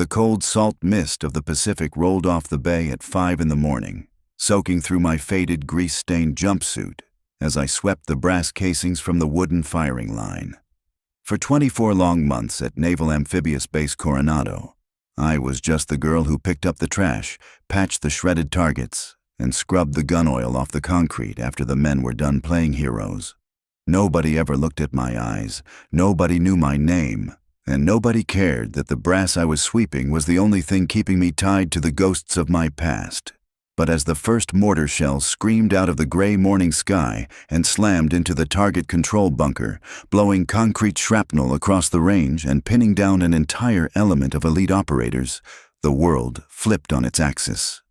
The cold salt mist of the Pacific rolled off the bay at 5 in the morning, soaking through my faded grease-stained jumpsuit as I swept the brass casings from the wooden firing line. For 24 long months at Naval Amphibious Base Coronado, I was just the girl who picked up the trash, patched the shredded targets, and scrubbed the gun oil off the concrete after the men were done playing heroes. Nobody ever looked at my eyes, nobody knew my name, and nobody cared that the brass I was sweeping was the only thing keeping me tied to the ghosts of my past. But as the first mortar shells screamed out of the gray morning sky and slammed into the target control bunker, blowing concrete shrapnel across the range and pinning down an entire element of elite operators, the world flipped on its axis.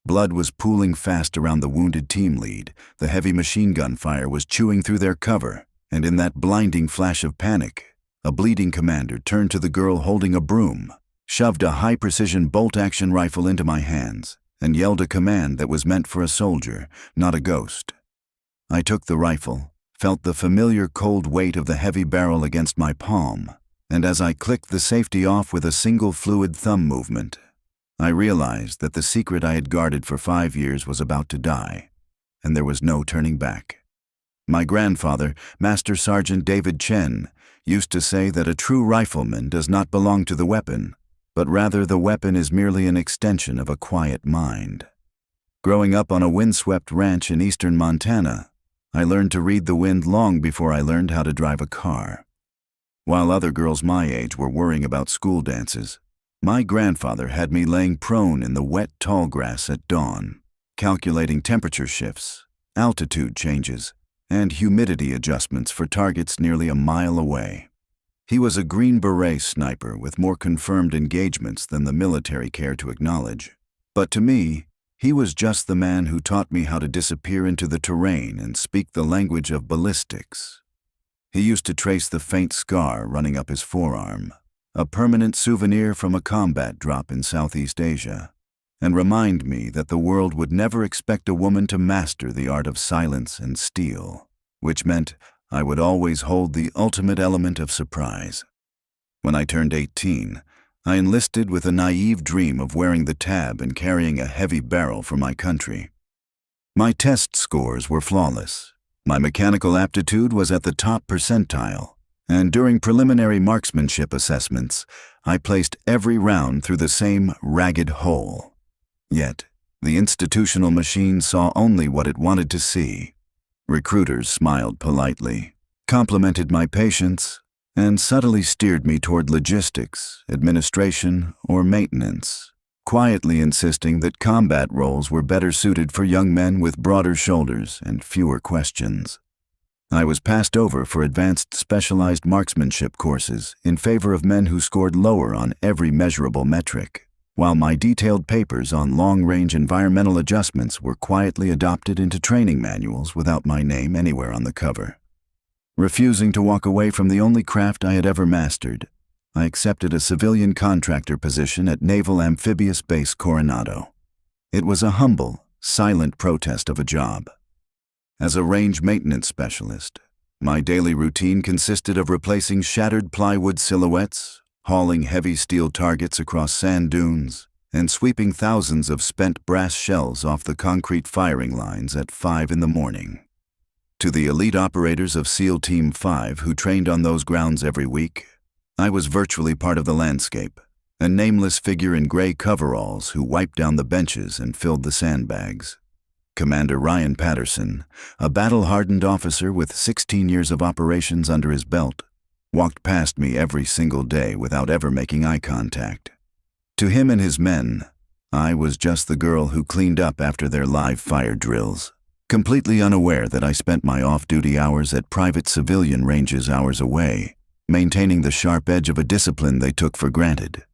Blood was pooling fast around the wounded team lead, the heavy machine gun fire was chewing through their cover, and in that blinding flash of panic, a bleeding commander turned to the girl holding a broom, shoved a high-precision bolt-action rifle into my hands, and yelled a command that was meant for a soldier, not a ghost. I took the rifle, felt the familiar cold weight of the heavy barrel against my palm, and as I clicked the safety off with a single fluid thumb movement, I realized that the secret I had guarded for 5 years was about to die, and there was no turning back. My grandfather, Master Sergeant David Chen, used to say that a true rifleman does not belong to the weapon, but rather the weapon is merely an extension of a quiet mind. Growing up on a windswept ranch in eastern Montana, I learned to read the wind long before I learned how to drive a car. While other girls my age were worrying about school dances, my grandfather had me laying prone in the wet tall grass at dawn, calculating temperature shifts, altitude changes, and humidity adjustments for targets nearly a mile away. He was a Green Beret sniper with more confirmed engagements than the military cared to acknowledge. But to me, he was just the man who taught me how to disappear into the terrain and speak the language of ballistics. He used to trace the faint scar running up his forearm, a permanent souvenir from a combat drop in Southeast Asia, and remind me that the world would never expect a woman to master the art of silence and steel, which meant I would always hold the ultimate element of surprise. When I turned 18, I enlisted with a naive dream of wearing the tab and carrying a heavy barrel for my country. My test scores were flawless. My mechanical aptitude was at the top percentile, and during preliminary marksmanship assessments, I placed every round through the same ragged hole. Yet, the institutional machine saw only what it wanted to see. Recruiters smiled politely, complimented my patience, and subtly steered me toward logistics, administration, or maintenance, quietly insisting that combat roles were better suited for young men with broader shoulders and fewer questions. I was passed over for advanced specialized marksmanship courses in favor of men who scored lower on every measurable metric, while my detailed papers on long-range environmental adjustments were quietly adopted into training manuals without my name anywhere on the cover. Refusing to walk away from the only craft I had ever mastered, I accepted a civilian contractor position at Naval Amphibious Base Coronado. It was a humble, silent protest of a job. As a range maintenance specialist, my daily routine consisted of replacing shattered plywood silhouettes, hauling heavy steel targets across sand dunes, and sweeping thousands of spent brass shells off the concrete firing lines at 5 in the morning. To the elite operators of SEAL Team 5 who trained on those grounds every week, I was virtually part of the landscape, a nameless figure in gray coveralls who wiped down the benches and filled the sandbags. Commander Ryan Patterson, a battle-hardened officer with 16 years of operations under his belt, walked past me every single day without ever making eye contact. To him and his men, I was just the girl who cleaned up after their live fire drills, completely unaware that I spent my off-duty hours at private civilian ranges hours away, maintaining the sharp edge of a discipline they took for granted.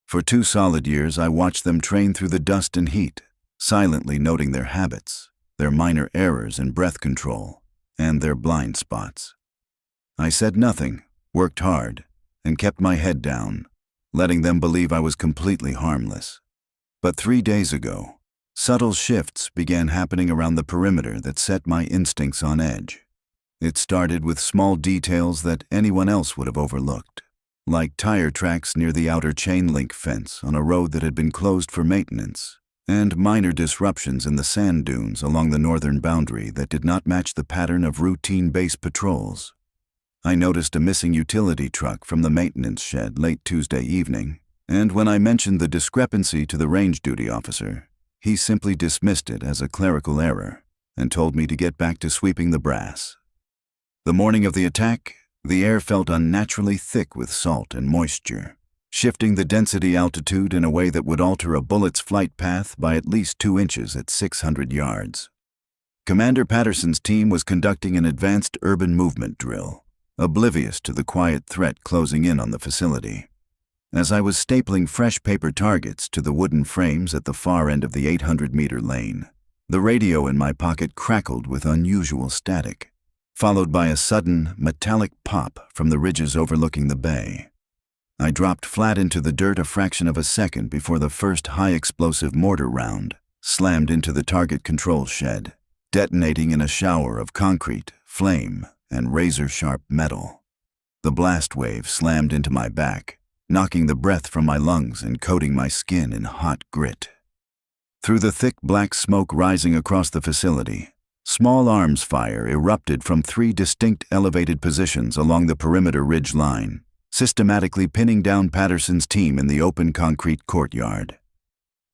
For 2 solid years, I watched them train through the dust and heat, silently noting their habits, their minor errors in breath control, and their blind spots. I said nothing, worked hard, and kept my head down, letting them believe I was completely harmless. But 3 days ago, subtle shifts began happening around the perimeter that set my instincts on edge. It started with small details that anyone else would have overlooked. like tire tracks near the outer chain link fence on a road that had been closed for maintenance, and minor disruptions in the sand dunes along the northern boundary that did not match the pattern of routine base patrols. I noticed a missing utility truck from the maintenance shed late Tuesday evening, and when I mentioned the discrepancy to the range duty officer, he simply dismissed it as a clerical error and told me to get back to sweeping the brass. The morning of the attack, the air felt unnaturally thick with salt and moisture, shifting the density altitude in a way that would alter a bullet's flight path by at least 2 inches at 600 yards. Commander Patterson's team was conducting an advanced urban movement drill, oblivious to the quiet threat closing in on the facility. As I was stapling fresh paper targets to the wooden frames at the far end of the 800-meter lane, the radio in my pocket crackled with unusual static, followed by a sudden, metallic pop from the ridges overlooking the bay. I dropped flat into the dirt a fraction of a second before the first high-explosive mortar round slammed into the target control shed, detonating in a shower of concrete, flame, and razor-sharp metal. The blast wave slammed into my back, knocking the breath from my lungs and coating my skin in hot grit. Through the thick black smoke rising across the facility, small arms fire erupted from 3 distinct elevated positions along the perimeter ridge line, systematically pinning down Patterson's team in the open concrete courtyard.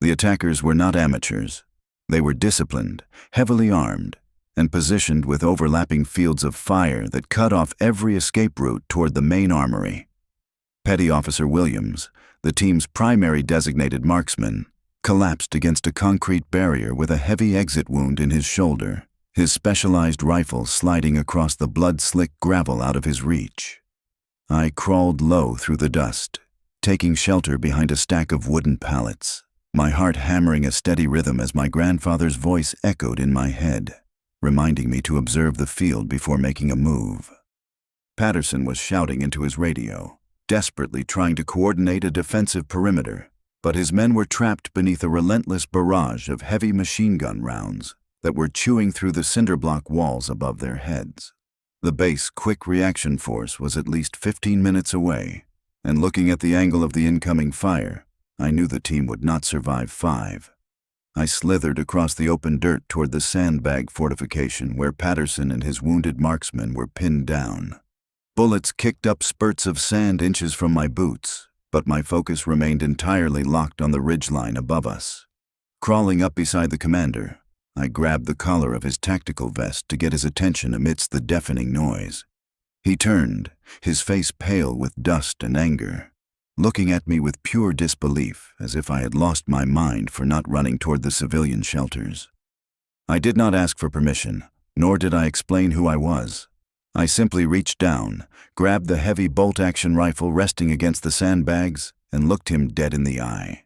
The attackers were not amateurs. They were disciplined, heavily armed, and positioned with overlapping fields of fire that cut off every escape route toward the main armory. Petty Officer Williams, the team's primary designated marksman, collapsed against a concrete barrier with a heavy exit wound in his shoulder, his specialized rifle sliding across the blood-slick gravel out of his reach. I crawled low through the dust, taking shelter behind a stack of wooden pallets, my heart hammering a steady rhythm as my grandfather's voice echoed in my head, reminding me to observe the field before making a move. Patterson was shouting into his radio, desperately trying to coordinate a defensive perimeter, but his men were trapped beneath a relentless barrage of heavy machine gun rounds that were chewing through the cinder block walls above their heads. The base quick reaction force was at least 15 minutes away, and looking at the angle of the incoming fire, I knew the team would not survive 5. I slithered across the open dirt toward the sandbag fortification where Patterson and his wounded marksmen were pinned down. Bullets kicked up spurts of sand inches from my boots, but my focus remained entirely locked on the ridgeline above us. Crawling up beside the commander, I grabbed the collar of his tactical vest to get his attention amidst the deafening noise. He turned, his face pale with dust and anger, looking at me with pure disbelief as if I had lost my mind for not running toward the civilian shelters. I did not ask for permission, nor did I explain who I was. I simply reached down, grabbed the heavy bolt-action rifle resting against the sandbags, and looked him dead in the eye.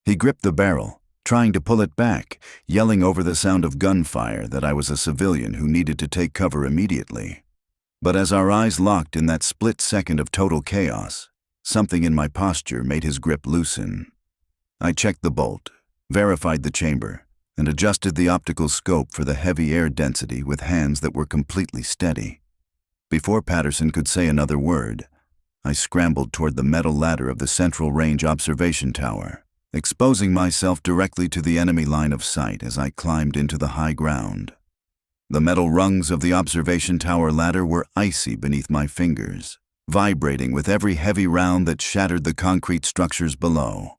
He gripped the barrel, trying to pull it back, yelling over the sound of gunfire that I was a civilian who needed to take cover immediately. But as our eyes locked in that split second of total chaos, something in my posture made his grip loosen. I checked the bolt, verified the chamber, and adjusted the optical scope for the heavy air density with hands that were completely steady. Before Patterson could say another word, I scrambled toward the metal ladder of the Central Range Observation Tower, exposing myself directly to the enemy line of sight as I climbed into the high ground. The metal rungs of the observation tower ladder were icy beneath my fingers, vibrating with every heavy round that shattered the concrete structures below.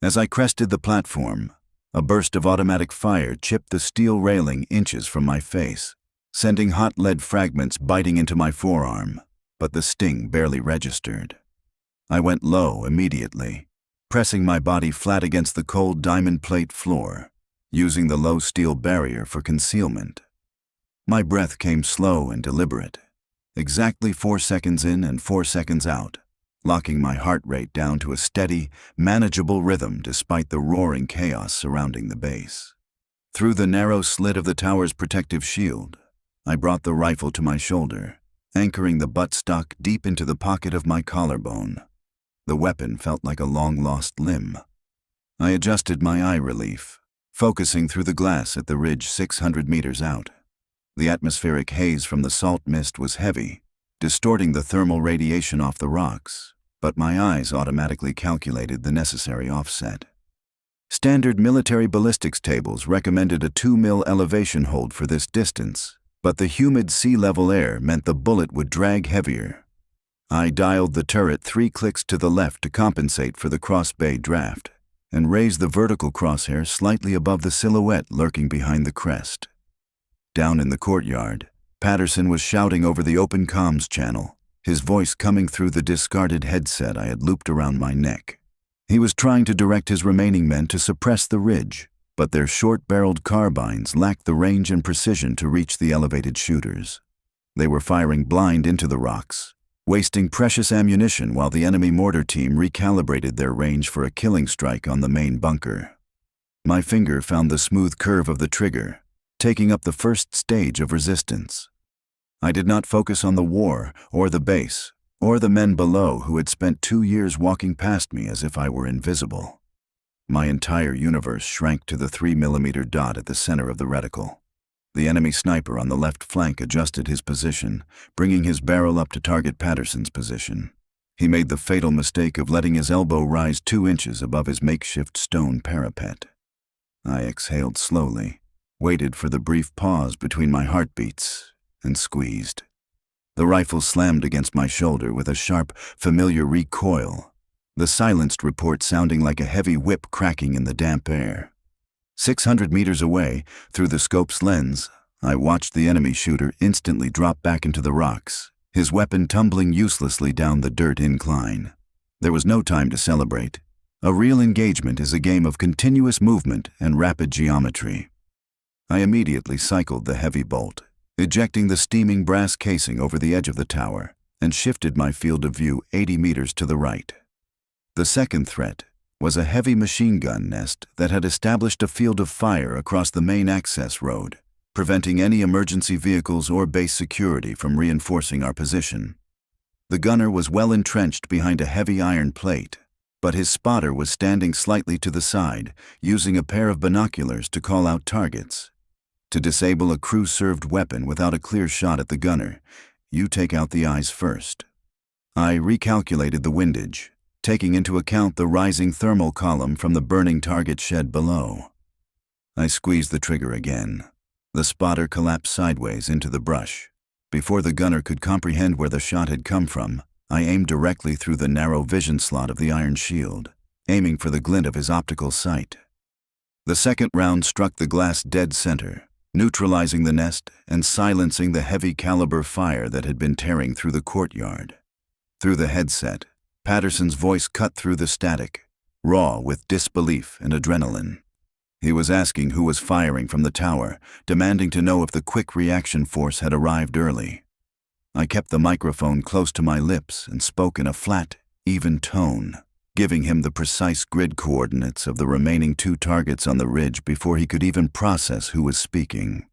As I crested the platform, a burst of automatic fire chipped the steel railing inches from my face, sending hot lead fragments biting into my forearm, but the sting barely registered. I went low immediately, pressing my body flat against the cold diamond plate floor, using the low steel barrier for concealment. My breath came slow and deliberate, exactly 4 seconds in and 4 seconds out, locking my heart rate down to a steady, manageable rhythm despite the roaring chaos surrounding the base. Through the narrow slit of the tower's protective shield, I brought the rifle to my shoulder, anchoring the buttstock deep into the pocket of my collarbone. The weapon felt like a long-lost limb. I adjusted my eye relief, focusing through the glass at the ridge 600 meters out. The atmospheric haze from the salt mist was heavy, distorting the thermal radiation off the rocks, but my eyes automatically calculated the necessary offset. Standard military ballistics tables recommended a 2 mil elevation hold for this distance, but the humid sea-level air meant the bullet would drag heavier. I dialed the turret 3 clicks to the left to compensate for the cross-bay draft, and raised the vertical crosshair slightly above the silhouette lurking behind the crest. Down in the courtyard, Patterson was shouting over the open comms channel, his voice coming through the discarded headset I had looped around my neck. He was trying to direct his remaining men to suppress the ridge, but their short-barreled carbines lacked the range and precision to reach the elevated shooters. They were firing blind into the rocks, wasting precious ammunition while the enemy mortar team recalibrated their range for a killing strike on the main bunker. My finger found the smooth curve of the trigger, taking up the first stage of resistance. I did not focus on the war or the base, or the men below who had spent 2 years walking past me as if I were invisible. My entire universe shrank to the 3mm dot at the center of the reticle. The enemy sniper on the left flank adjusted his position, bringing his barrel up to target Patterson's position. He made the fatal mistake of letting his elbow rise 2 inches above his makeshift stone parapet. I exhaled slowly, waited for the brief pause between my heartbeats, and squeezed. The rifle slammed against my shoulder with a sharp, familiar recoil, the silenced report sounding like a heavy whip cracking in the damp air. 600 meters away, through the scope's lens, I watched the enemy shooter instantly drop back into the rocks, his weapon tumbling uselessly down the dirt incline. There was no time to celebrate. A real engagement is a game of continuous movement and rapid geometry. I immediately cycled the heavy bolt, ejecting the steaming brass casing over the edge of the tower, and shifted my field of view 80 meters to the right. The second threat was a heavy machine gun nest that had established a field of fire across the main access road, preventing any emergency vehicles or base security from reinforcing our position. The gunner was well entrenched behind a heavy iron plate, but his spotter was standing slightly to the side, using a pair of binoculars to call out targets. To disable a crew-served weapon without a clear shot at the gunner, you take out the eyes first. I recalculated the windage, taking into account the rising thermal column from the burning target shed below. I squeezed the trigger again. The spotter collapsed sideways into the brush. Before the gunner could comprehend where the shot had come from, I aimed directly through the narrow vision slot of the iron shield, aiming for the glint of his optical sight. The second round struck the glass dead center, neutralizing the nest and silencing the heavy caliber fire that had been tearing through the courtyard. Through the headset, Patterson's voice cut through the static, raw with disbelief and adrenaline. He was asking who was firing from the tower, demanding to know if the quick reaction force had arrived early. I kept the microphone close to my lips and spoke in a flat, even tone, giving him the precise grid coordinates of the remaining 2 targets on the ridge before he could even process who was speaking.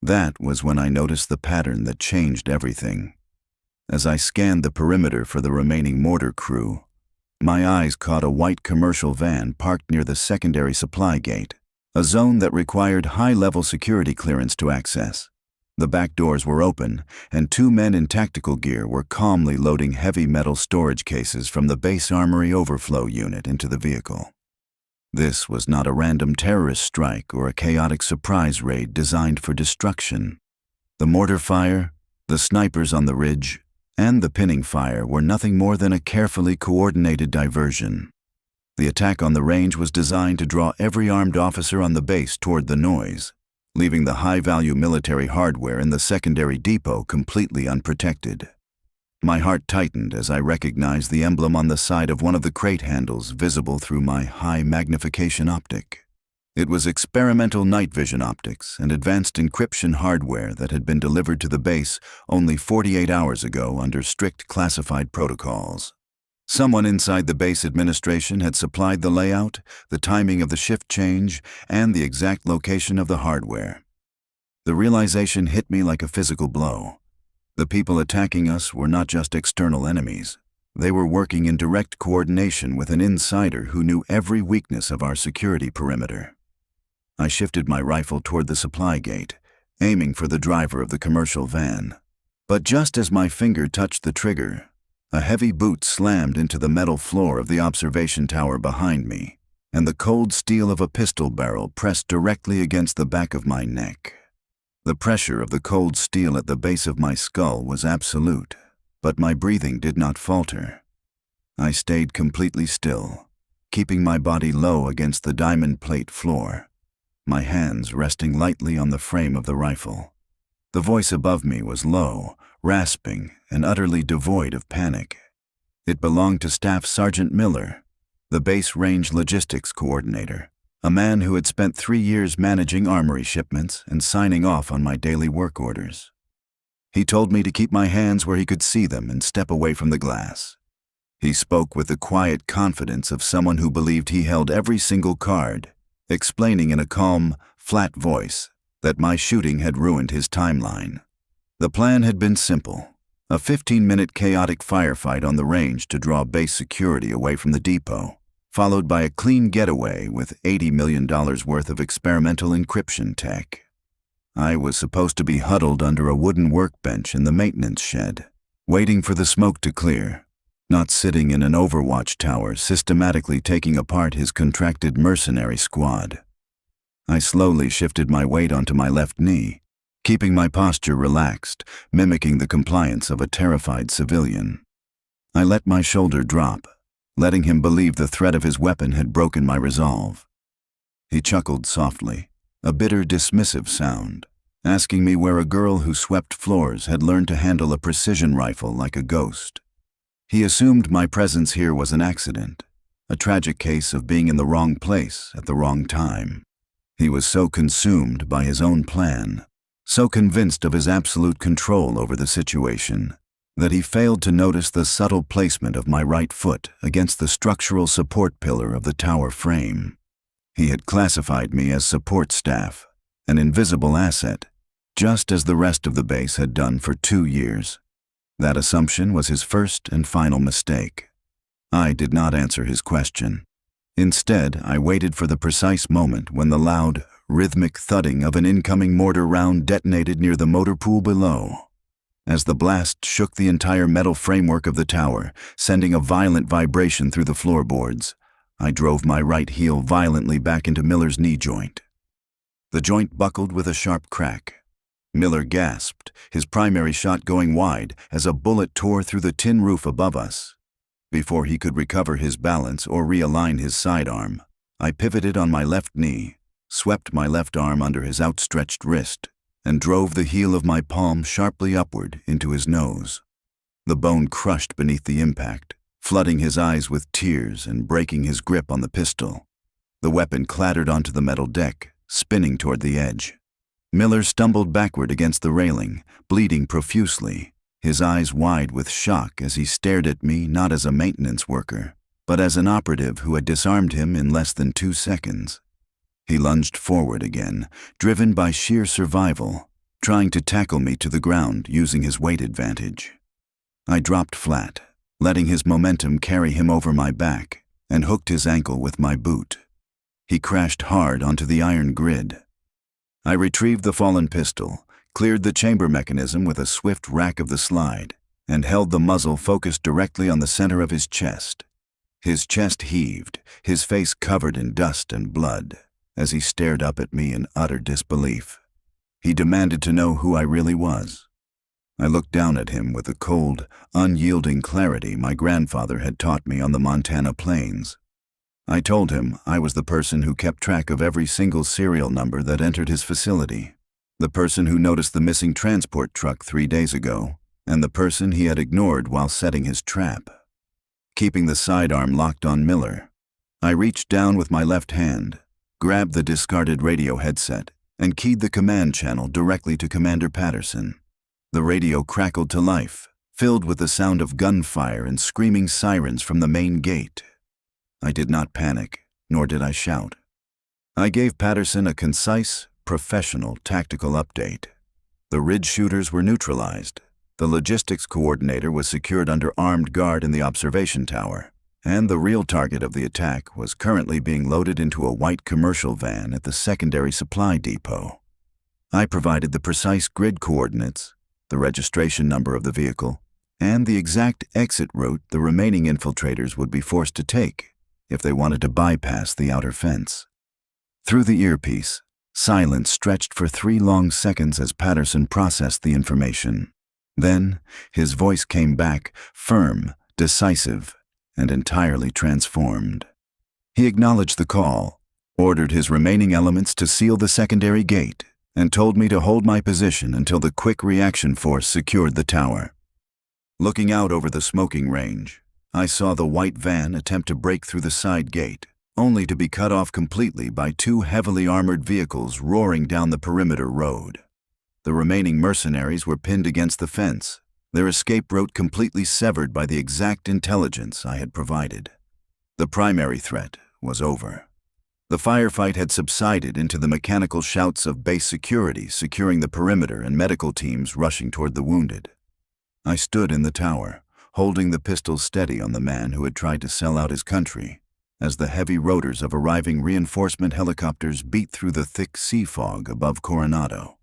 That was when I noticed the pattern that changed everything. As I scanned the perimeter for the remaining mortar crew, my eyes caught a white commercial van parked near the secondary supply gate, a zone that required high-level security clearance to access. The back doors were open, and 2 men in tactical gear were calmly loading heavy metal storage cases from the base armory overflow unit into the vehicle. This was not a random terrorist strike or a chaotic surprise raid designed for destruction. The mortar fire, the snipers on the ridge, and the pinning fire were nothing more than a carefully coordinated diversion. The attack on the range was designed to draw every armed officer on the base toward the noise, leaving the high-value military hardware in the secondary depot completely unprotected. My heart tightened as I recognized the emblem on the side of one of the crate handles visible through my high-magnification optic. It was experimental night vision optics and advanced encryption hardware that had been delivered to the base only 48 hours ago under strict classified protocols. Someone inside the base administration had supplied the layout, the timing of the shift change, and the exact location of the hardware. The realization hit me like a physical blow. The people attacking us were not just external enemies. They were working in direct coordination with an insider who knew every weakness of our security perimeter. I shifted my rifle toward the supply gate, aiming for the driver of the commercial van. But just as my finger touched the trigger, A heavy boot slammed into the metal floor of the observation tower behind me, and the cold steel of a pistol barrel pressed directly against the back of my neck. The pressure of the cold steel at the base of my skull was absolute, but my breathing did not falter. I stayed completely still, keeping my body low against the diamond plate floor, my hands resting lightly on the frame of the rifle. The voice above me was low, rasping, and utterly devoid of panic. It belonged to Staff Sergeant Miller, the base range logistics coordinator, a man who had spent 3 years managing armory shipments and signing off on my daily work orders. He told me to keep my hands where he could see them and step away from the glass. He spoke with the quiet confidence of someone who believed he held every single card, explaining in a calm, flat voice that my shooting had ruined his timeline. The plan had been simple: a 15-minute chaotic firefight on the range to draw base security away from the depot, followed by a clean getaway with $80 million worth of experimental encryption tech. I was supposed to be huddled under a wooden workbench in the maintenance shed, waiting for the smoke to clear, not sitting in an Overwatch tower systematically taking apart his contracted mercenary squad. I slowly shifted my weight onto my left knee, keeping my posture relaxed, mimicking the compliance of a terrified civilian. I let my shoulder drop, letting him believe the threat of his weapon had broken my resolve. He chuckled softly, a bitter, dismissive sound, asking me where a girl who swept floors had learned to handle a precision rifle like a ghost. He assumed my presence here was an accident, a tragic case of being in the wrong place at the wrong time. He was so consumed by his own plan, so convinced of his absolute control over the situation, that he failed to notice the subtle placement of my right foot against the structural support pillar of the tower frame. He had classified me as support staff, an invisible asset, just as the rest of the base had done for 2 years. That assumption was his first and final mistake. I did not answer his question. Instead, I waited for the precise moment when the loud, rhythmic thudding of an incoming mortar round detonated near the motor pool below. As the blast shook the entire metal framework of the tower, sending a violent vibration through the floorboards, I drove my right heel violently back into Miller's knee joint. The joint buckled with a sharp crack. Miller gasped, his primary shot going wide as a bullet tore through the tin roof above us. Before he could recover his balance or realign his sidearm, I pivoted on my left knee, swept my left arm under his outstretched wrist, and drove the heel of my palm sharply upward into his nose. The bone crushed beneath the impact, flooding his eyes with tears and breaking his grip on the pistol. The weapon clattered onto the metal deck, spinning toward the edge. Miller stumbled backward against the railing, bleeding profusely, his eyes wide with shock as he stared at me not as a maintenance worker, but as an operative who had disarmed him in less than 2 seconds. He lunged forward again, driven by sheer survival, trying to tackle me to the ground using his weight advantage. I dropped flat, letting his momentum carry him over my back, and hooked his ankle with my boot. He crashed hard onto the iron grid. I retrieved the fallen pistol, cleared the chamber mechanism with a swift rack of the slide, and held the muzzle focused directly on the center of his chest. His chest heaved, his face covered in dust and blood, as he stared up at me in utter disbelief. He demanded to know who I really was. I looked down at him with the cold, unyielding clarity my grandfather had taught me on the Montana plains. I told him I was the person who kept track of every single serial number that entered his facility, the person who noticed the missing transport truck 3 days ago, and the person he had ignored while setting his trap. Keeping the sidearm locked on Miller, I reached down with my left hand, grabbed the discarded radio headset, and keyed the command channel directly to Commander Patterson. The radio crackled to life, filled with the sound of gunfire and screaming sirens from the main gate. I did not panic, nor did I shout. I gave Patterson a concise, professional, tactical update. The Ridge shooters were neutralized. The logistics coordinator was secured under armed guard in the observation tower, and the real target of the attack was currently being loaded into a white commercial van at the secondary supply depot. I provided the precise grid coordinates, the registration number of the vehicle, and the exact exit route the remaining infiltrators would be forced to take if they wanted to bypass the outer fence. Through the earpiece, silence stretched for 3 long seconds as Patterson processed the information. Then, his voice came back, firm, decisive, and entirely transformed. He acknowledged the call, ordered his remaining elements to seal the secondary gate, and told me to hold my position until the quick reaction force secured the tower. Looking out over the smoking range, I saw the white van attempt to break through the side gate, only to be cut off completely by 2 heavily armored vehicles roaring down the perimeter road. The remaining mercenaries were pinned against the fence, their escape route completely severed by the exact intelligence I had provided. The primary threat was over. The firefight had subsided into the mechanical shouts of base security securing the perimeter and medical teams rushing toward the wounded. I stood in the tower, holding the pistol steady on the man who had tried to sell out his country, as the heavy rotors of arriving reinforcement helicopters beat through the thick sea fog above Coronado.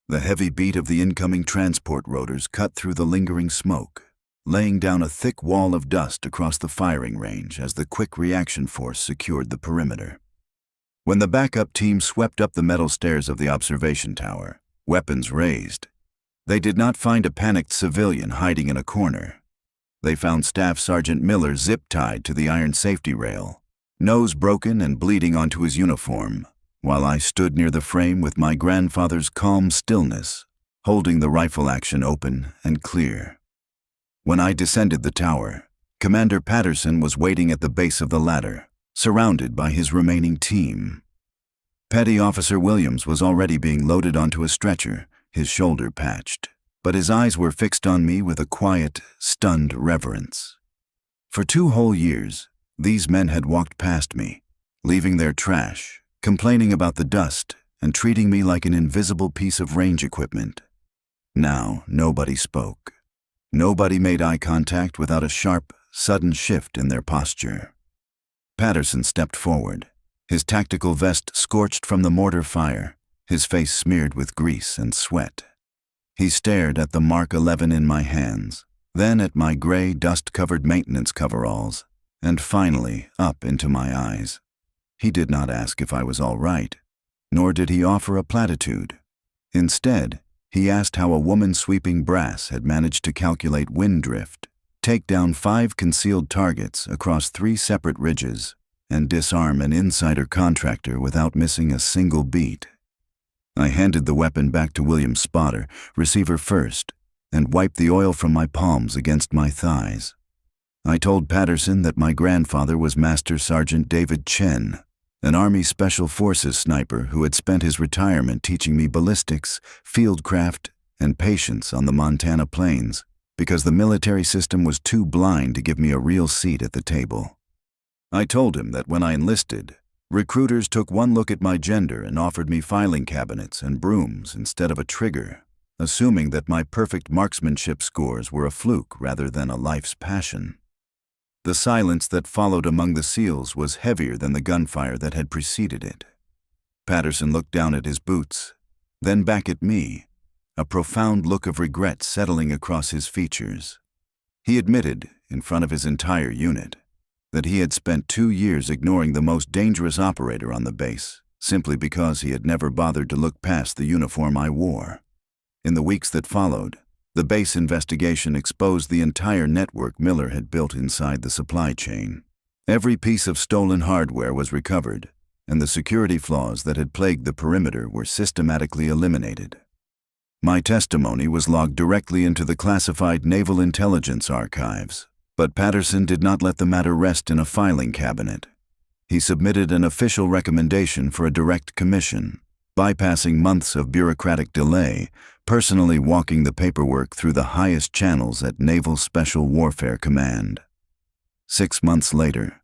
The heavy beat of the incoming transport rotors cut through the lingering smoke, laying down a thick wall of dust across the firing range as the quick reaction force secured the perimeter. When the backup team swept up the metal stairs of the observation tower, weapons raised, they did not find a panicked civilian hiding in a corner. They found Staff Sergeant Miller zip-tied to the iron safety rail, nose broken and bleeding onto his uniform, while I stood near the frame with my grandfather's calm stillness, holding the rifle action open and clear. When I descended the tower, Commander Patterson was waiting at the base of the ladder, surrounded by his remaining team. Petty Officer Williams was already being loaded onto a stretcher, his shoulder patched, but his eyes were fixed on me with a quiet, stunned reverence. For 2 whole years, these men had walked past me, leaving their trash, complaining about the dust, and treating me like an invisible piece of range equipment. Now, nobody spoke. Nobody made eye contact without a sharp, sudden shift in their posture. Patterson stepped forward, his tactical vest scorched from the mortar fire, his face smeared with grease and sweat. He stared at the Mark 11 in my hands, then at my gray, dust-covered maintenance coveralls, and finally up into my eyes. He did not ask if I was all right, nor did he offer a platitude. Instead, he asked how a woman sweeping brass had managed to calculate wind drift, take down 5 concealed targets across 3 separate ridges, and disarm an insider contractor without missing a single beat. I handed the weapon back to William's spotter, receiver first, and wiped the oil from my palms against my thighs. I told Patterson that my grandfather was Master Sergeant David Chen, an Army Special Forces sniper who had spent his retirement teaching me ballistics, fieldcraft, and patience on the Montana plains, because the military system was too blind to give me a real seat at the table. I told him that when I enlisted, recruiters took one look at my gender and offered me filing cabinets and brooms instead of a trigger, assuming that my perfect marksmanship scores were a fluke rather than a life's passion. The silence that followed among the SEALs was heavier than the gunfire that had preceded it. Patterson looked down at his boots, then back at me, a profound look of regret settling across his features. He admitted, in front of his entire unit, that he had spent 2 years ignoring the most dangerous operator on the base, simply because he had never bothered to look past the uniform I wore. In the weeks that followed, the base investigation exposed the entire network Miller had built inside the supply chain. Every piece of stolen hardware was recovered, and the security flaws that had plagued the perimeter were systematically eliminated. My testimony was logged directly into the classified Naval Intelligence archives, but Patterson did not let the matter rest in a filing cabinet. He submitted an official recommendation for a direct commission, bypassing months of bureaucratic delay, personally walking the paperwork through the highest channels at Naval Special Warfare Command. 6 months later,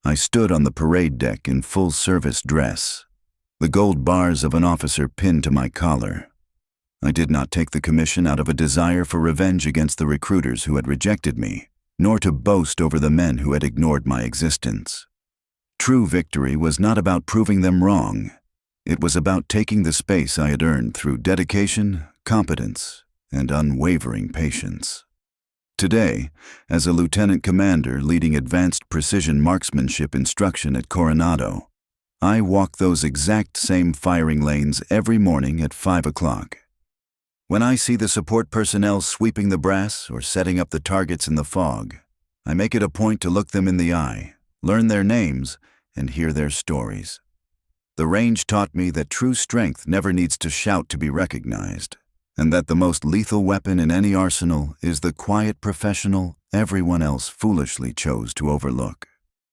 I stood on the parade deck in full service dress, the gold bars of an officer pinned to my collar. I did not take the commission out of a desire for revenge against the recruiters who had rejected me, nor to boast over the men who had ignored my existence. True victory was not about proving them wrong. It was about taking the space I had earned through dedication, competence, and unwavering patience. Today, as a lieutenant commander leading advanced precision marksmanship instruction at Coronado, I walk those exact same firing lanes every morning at 5 o'clock. When I see the support personnel sweeping the brass or setting up the targets in the fog, I make it a point to look them in the eye, learn their names, and hear their stories. The range taught me that true strength never needs to shout to be recognized, and that the most lethal weapon in any arsenal is the quiet professional everyone else foolishly chose to overlook.